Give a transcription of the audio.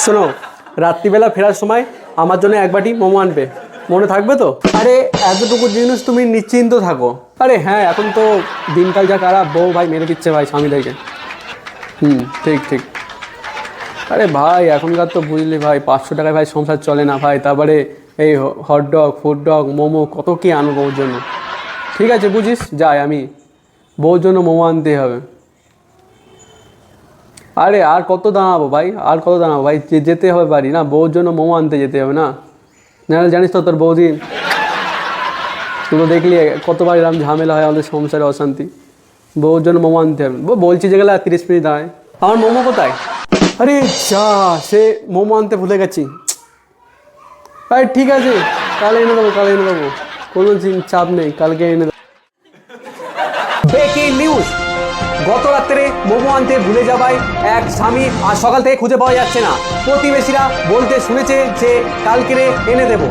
শোনো, রাত্রিবেলা ফেরার সময় আমার জন্য এক বাটি মোমো আনবে, মনে থাকবে তো? আরে এতটুকু জিনিস তুমি নিশ্চিন্ত থাকো। আরে হ্যাঁ, এখন তো দিনকাল যা খারাপ, বউ ভাই মেরে দিচ্ছে ভাই স্বামীদেরকে। ঠিক ঠিক। আরে ভাই এখনকার তো বুঝলি ভাই, 500 টাকায় ভাই সংসার চলে না ভাই। তারপরে এই হটডগ ফুডডগ মোমো কত কি আনবো বউর জন্য। ঠিক আছে বুঝিস, যাই আমি, বউর জন্য মোমো আনতেই হবে। আরে আর কত দাঁড়াবো ভাই, আর কত দাঁড়াবো ভাই, যেতে হবে বাড়ি না, বউর জন্য মোমো আনতে যেতে হবে না? নাহলে জানিস তো তোর বৌদি, তুই তো দেখলি কতবার এরকম ঝামেলা হয় আমাদের সংসারে, অশান্তি। বউর জন্য মোমো আনতে হবে। বলছি যেগুলো 30 মিনিট দাঁড়ায়। আমার মোমো কোথায়? আরে যা, সে মোমো আনতে ভুলে গেছি। আরে ঠিক আছে, কাল এনে দেবো, কাল এনে দেবো, কোনো চাপ নেই, কালকে এনে দেবো। ব্রেকিং নিউজ, গত রাত্রে মোমো আনতে ভুলে যাওয়ায় এক স্বামী আর সকাল থেকে খুঁজে পাওয়া যাচ্ছে না। প্রতিবেশীরা বলতে শুনেছে যে কালকে এনে দেবো।